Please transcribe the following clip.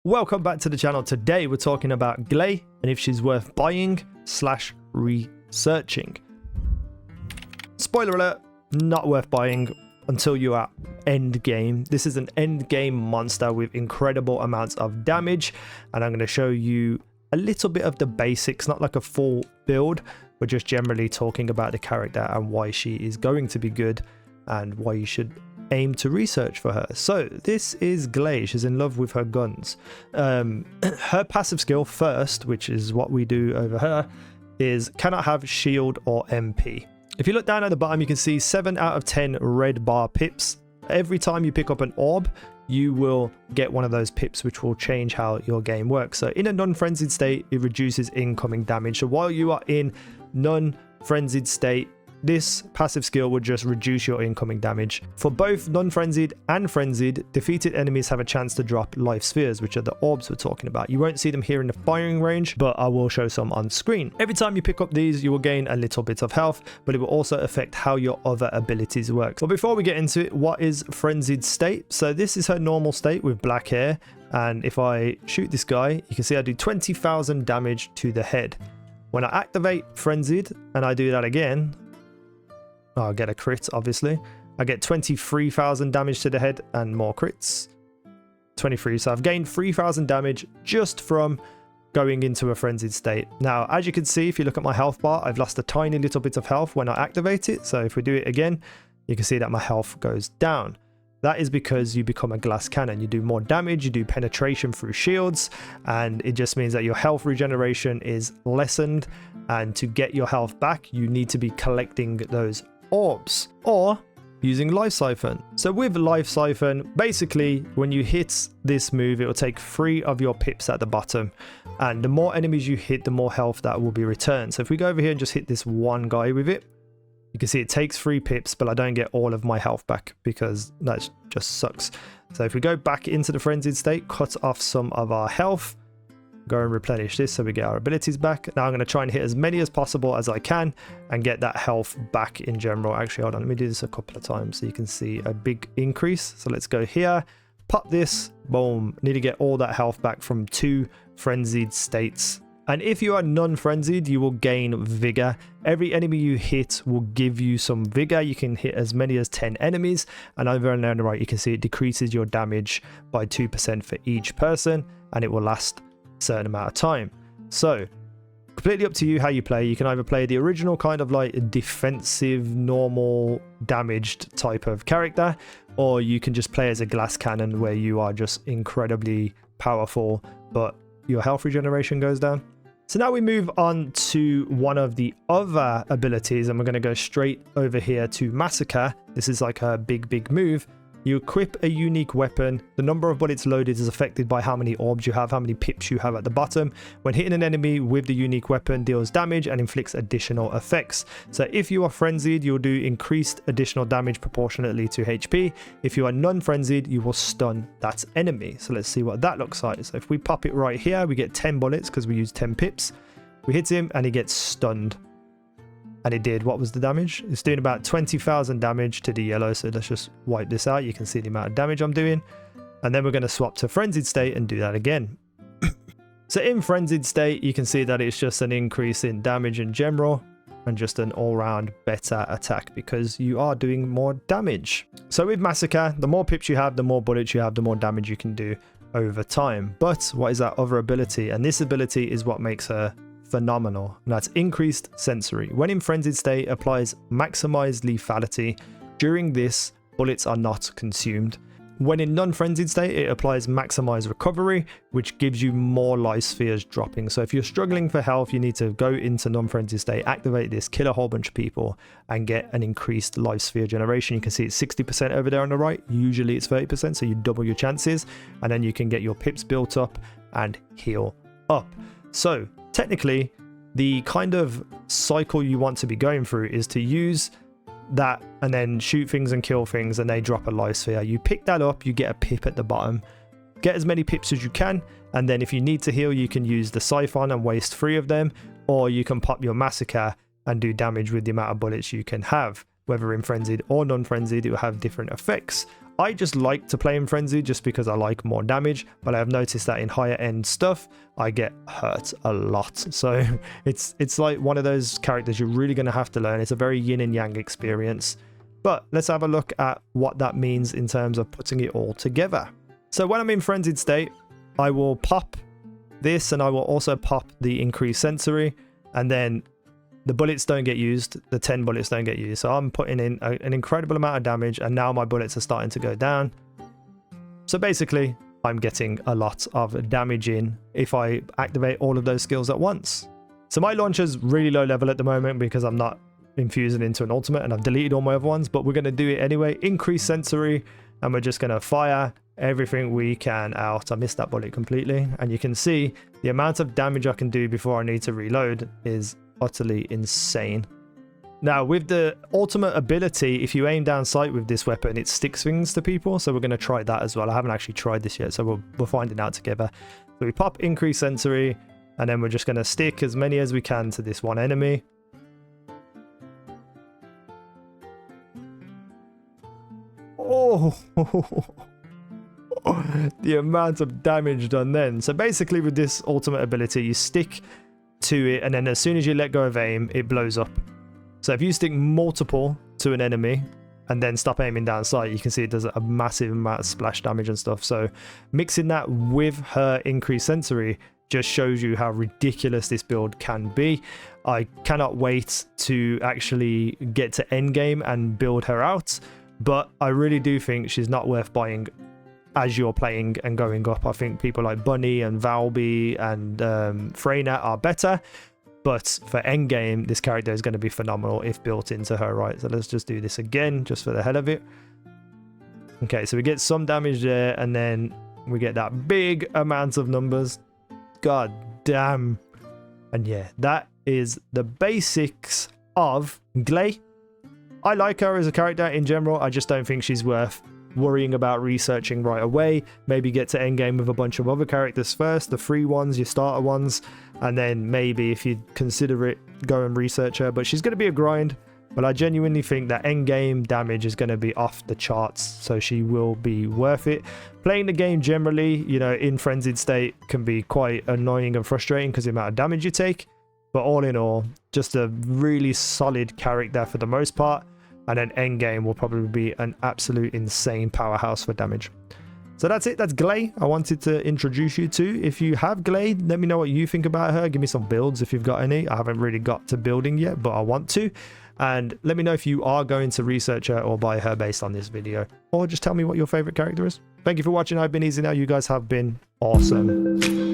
Welcome back to the channel. Today we're talking about Gley and if she's worth buying / researching. Spoiler alert, not worth buying until you are end game. This is an end game monster with incredible amounts of damage, and I'm going to show you a little bit of the basics, not like a full build, but just generally talking about the character and why she is going to be good and why you should aim to research for her. So this is Gley. She's in love with her guns. Her passive skill first, which is what we do over her, is cannot have shield or MP. If you look down at the bottom, you can see 7 out of 10 red bar pips. Every time you pick up an orb, you will get one of those pips, which will change how your game works. So in a non-frenzied state, it reduces incoming damage. So while you are in non-frenzied state, this passive skill would just reduce your incoming damage. For both non-frenzied and frenzied, defeated enemies have a chance to drop life spheres, which are the orbs we're talking about. You won't see them here in the firing range, but I will show some on screen. Every time you pick up these, you will gain a little bit of health, but it will also affect how your other abilities work. But before we get into it, what is frenzied state? So this is her normal state with black hair, and if I shoot this guy, you can see I do 20,000 damage to the head. When I activate frenzied and I do that again, I'll get a crit, obviously. I get 23,000 damage to the head and more crits. 23, so I've gained 3,000 damage just from going into a frenzied state. Now, as you can see, if you look at my health bar, I've lost a tiny little bit of health when I activate it. So if we do it again, you can see that my health goes down. That is because you become a glass cannon. You do more damage, you do penetration through shields, and it just means that your health regeneration is lessened. And to get your health back, you need to be collecting those orbs or using life siphon. So with life siphon, basically when you hit this move, it will take 3 of your pips at the bottom, and the more enemies you hit, the more health that will be returned. So if we go over here and just hit this one guy with it, you can see it takes 3 pips, but I don't get all of my health back because that just sucks. So if we go back into the frenzied state, cut off some of our health, go and replenish this so we get our abilities back. Now I'm going to try and hit as many as possible as I can and get that health back in general. Actually, hold on, let me do this a couple of times so you can see a big increase. So let's go here, pop this, boom. Need to get all that health back from 2 frenzied states. And if you are non-frenzied, you will gain vigor. Every enemy you hit will give you some vigor. You can hit as many as 10 enemies, and over and on the right you can see it decreases your damage by 2% for each person, and it will last certain amount of time. So completely up to you how you play. You can either play the original kind of like defensive, normal, damaged type of character, or you can just play as a glass cannon where you are just incredibly powerful but your health regeneration goes down. So now we move on to one of the other abilities, and we're going to go straight over here to Massacre. This is like a big move. You equip a unique weapon. The number of bullets loaded is affected by how many orbs you have, how many pips you have at the bottom. When hitting an enemy with the unique weapon, deals damage and inflicts additional effects. So if you are frenzied, you'll do increased additional damage proportionately to HP. If you are non-frenzied, you will stun that enemy. So let's see what that looks like. So if we pop it right here, we get 10 bullets because we use 10 pips. We hit him and he gets stunned. And it did, what was the damage? It's doing about 20,000 damage to the yellow. So let's just wipe this out. You can see the amount of damage I'm doing. And then we're going to swap to frenzied state and do that again. So in frenzied state, you can see that it's just an increase in damage in general and just an all-round better attack because you are doing more damage. So with Massacre, the more pips you have, the more bullets you have, the more damage you can do over time. But what is that other ability? And this ability is what makes her phenomenal, and that's increased sensory. When in frenzied state, applies maximized lethality. During this, bullets are not consumed. When in non-frenzied state, it applies maximized recovery, which gives you more life spheres dropping. So if you're struggling for health, you need to go into non-frenzied state, activate this, kill a whole bunch of people, and get an increased life sphere generation. You can see it's 60% over there on the right. Usually it's 30%, so you double your chances, and then you can get your pips built up and heal up. So technically, the kind of cycle you want to be going through is to use that and then shoot things and kill things and they drop a life sphere. You pick that up, you get a pip at the bottom. Get as many pips as you can, and then if you need to heal, you can use the siphon and waste 3 of them, or you can pop your Massacre, and do damage with the amount of bullets you can have. Whether in frenzied or non-frenzied, it will have different effects. I just like to play in frenzied just because I like more damage, but I have noticed that in higher end stuff I get hurt a lot. So it's like one of those characters you're really going to have to learn. It's a very yin and yang experience. But let's have a look at what that means in terms of putting it all together. So when I'm in frenzied state, I will pop this, and I will also pop the increased sensory, and then the bullets don't get used, the 10 bullets don't get used. So I'm putting in an incredible amount of damage, and now my bullets are starting to go down. So basically, I'm getting a lot of damage in if I activate all of those skills at once. So my launcher's really low level at the moment because I'm not infusing into an ultimate, and I've deleted all my other ones, but we're going to do it anyway. Increase sensory, and we're just going to fire everything we can out. I missed that bullet completely, and you can see the amount of damage I can do before I need to reload is utterly insane. Now with the ultimate ability, if you aim down sight with this weapon, it sticks things to people, so we're going to try that as well. I haven't actually tried this yet, so we're finding out together. So we pop increase sensory, and then we're just going to stick as many as we can to this one enemy. Oh, the amount of damage done then. So basically with this ultimate ability, you stick to it, and then as soon as you let go of aim, it blows up. So if you stick multiple to an enemy and then stop aiming down sight, you can see it does a massive amount of splash damage and stuff. So mixing that with her increased sensory just shows you how ridiculous this build can be. I cannot wait to actually get to endgame and build her out, but I really do think she's not worth buying as you're playing and going up. I think people like Bunny and Valby and Freyna are better, but for endgame, this character is going to be phenomenal if built into her right. So let's just do this again, just for the hell of it. Okay, so we get some damage there, and then we get that big amount of numbers. God damn. And yeah, that is the basics of Gley. I like her as a character in general. I just don't think she's worth worrying about researching right away. Maybe get to endgame with a bunch of other characters first, the free ones, your starter ones, and then maybe if you consider it, go and research her. But she's going to be a grind, but I genuinely think that endgame damage is going to be off the charts, so she will be worth it. Playing the game generally, you know, in frenzied state can be quite annoying and frustrating because the amount of damage you take, but all in all, just a really solid character for the most part. And then endgame will probably be an absolute insane powerhouse for damage. So that's it. That's Gley I wanted to introduce you to. If you have Gley, let me know what you think about her. Give me some builds if you've got any. I haven't really got to building yet, but I want to. And let me know if you are going to research her or buy her based on this video. Or just tell me what your favorite character is. Thank you for watching. I've been Easy Now. You guys have been awesome.